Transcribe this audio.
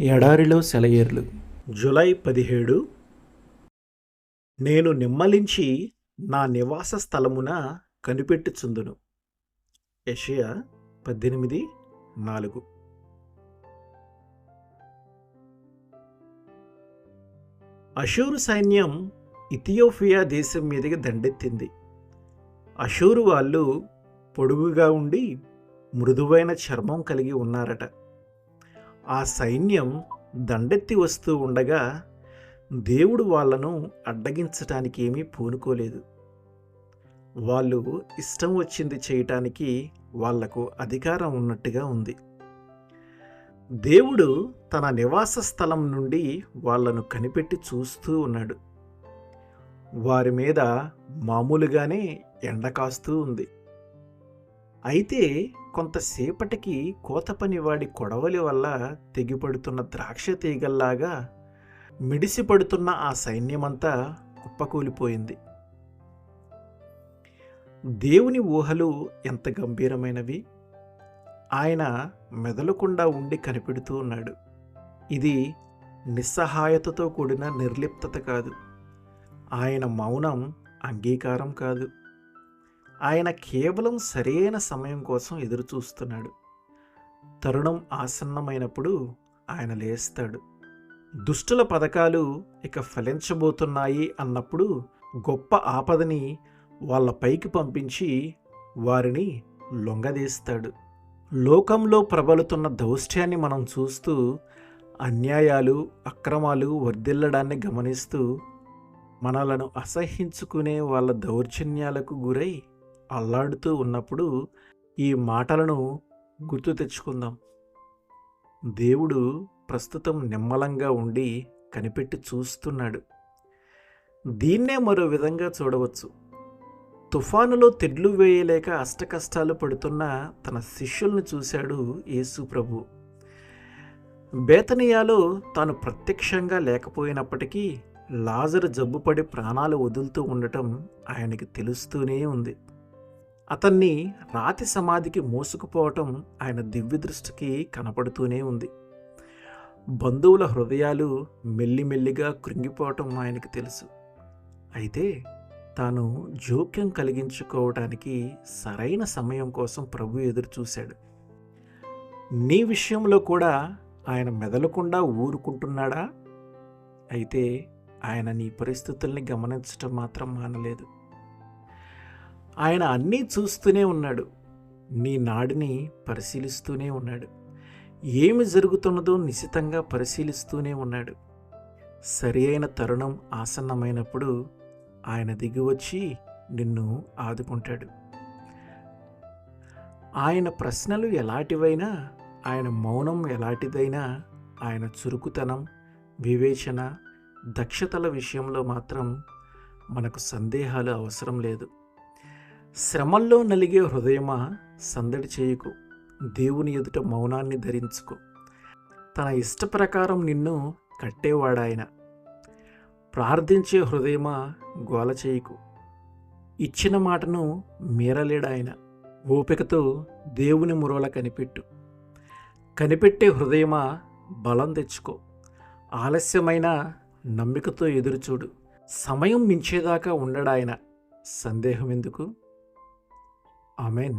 ఎడారిలో సెలయేర్లు. జూలై 17. నేను నిమ్మలించి నా నివాస స్థలమున కనిపెట్టుచుందును. యెషయా 18:4. అషూరు సైన్యం ఇథియోపియా దేశం మీదకి దండెత్తింది. అషూరు వాళ్ళు పొడుగుగా ఉండి మృదువైన చర్మం కలిగి ఉన్నారట. ఆ సైన్యం దండెత్తి వస్తూ ఉండగా దేవుడు వాళ్ళను అడ్డగించటానికి ఏమీ పూనుకోలేదు. వాళ్ళు ఇష్టం వచ్చింది చేయటానికి వాళ్లకు అధికారం ఉన్నట్టుగా ఉంది. దేవుడు తన నివాస స్థలం నుండి వాళ్లను కనిపెట్టి చూస్తూ ఉన్నాడు. వారి మీద మామూలుగానే ఎండ కాస్తూ ఉంది. అయితే కొంతసేపటికి కోతపనివాడి కొడవలి వల్ల తెగిపడుతున్న ద్రాక్ష తీగల్లాగా మిడిసిపడుతున్న ఆ సైన్యమంతా కుప్పకూలిపోయింది. దేవుని ఊహలు ఎంత గంభీరమైనవి! ఆయన మెదలకుండా ఉండి కనిపెడుతూ ఉన్నాడు. ఇది నిస్సహాయతతో కూడిన నిర్లిప్తత కాదు. ఆయన మౌనం అంగీకారం కాదు. ఆయన కేవలం సరైన సమయం కోసం ఎదురుచూస్తున్నాడు. తరుణం ఆసన్నమైనప్పుడు ఆయన లేస్తాడు. దుష్టుల పథకాలు ఇక ఫలించబోతున్నాయి అన్నప్పుడు గొప్ప ఆపదని వాళ్ళ పైకి పంపించి వారిని లొంగదీస్తాడు. లోకంలో ప్రబలుతున్న దౌష్ట్యాన్ని మనం చూస్తూ, అన్యాయాలు అక్రమాలు వర్ధిల్లడాన్ని గమనిస్తూ, మనలను అసహ్యించుకునే వాళ్ళ దౌర్జన్యాలకు గురై అల్లాడుతూ ఉన్నప్పుడు ఈ మాటలను గుర్తు తెచ్చుకుందాం. దేవుడు ప్రస్తుతం నిమ్మలంగా ఉండి కనిపెట్టి చూస్తున్నాడు. దీన్నే మరో విధంగా చూడవచ్చు. తుఫానులో తెడ్లు వేయలేక అష్టకష్టాలు పడుతున్న తన శిష్యుల్ని చూశాడు యేసు ప్రభు. బేతనియాలో తాను ప్రత్యక్షంగా లేకపోయినప్పటికీ లాజరు జబ్బుపడి ప్రాణాలు వదులుతూ ఉండటం ఆయనకి తెలుస్తూనే ఉంది. అతన్ని రాతి సమాధికి మోసుకుపోవటం ఆయన దివ్య దృష్టికి కనపడుతూనే ఉంది. బంధువుల హృదయాలు మెల్లిమెల్లిగా కృంగిపోవటం ఆయనకి తెలుసు. అయితే తాను జోక్యం కలిగించుకోవటానికి సరైన సమయం కోసం ప్రభు ఎదురు చూశాడు. నీ విషయంలో కూడా ఆయన మెదలకుండా ఊరుకుంటున్నాడా? అయితే ఆయన నీ పరిస్థితుల్ని గమనించటం మాత్రం మానలేదు. ఆయన అన్నీ చూస్తూనే ఉన్నాడు. నీ నాడిని పరిశీలిస్తూనే ఉన్నాడు. ఏమి జరుగుతున్నదో నిశితంగా పరిశీలిస్తూనే ఉన్నాడు. సరి అయిన తరుణం ఆసన్నమైనప్పుడు ఆయన దిగివచ్చి నిన్ను ఆదుకుంటాడు. ఆయన ప్రశ్నలు ఎలాంటివైనా, ఆయన మౌనం ఎలాంటిదైనా, ఆయన చురుకుతనం, వివేచన, దక్షతల విషయంలో మాత్రం మనకు సందేహాలు అవసరం లేదు. శ్రమల్లో నలిగే హృదయమా, సందడి చేయకు. దేవుని ఎదుట మౌనాన్ని ధరించుకో. తన ఇష్ట ప్రకారం నిన్ను కట్టేవాడాయన. ప్రార్థించే హృదయమా, గోల చేయకు. ఇచ్చిన మాటను మీరలేడాయన. ఓపికతో దేవుని మురోల కనిపెట్టు. కనిపెట్టే హృదయమా, బలం తెచ్చుకో. ఆలస్యమైన నమ్మికతో ఎదురుచూడు. సమయం మించేదాకా ఉండడాయన. సందేహం ఎందుకు? ఆమెన్.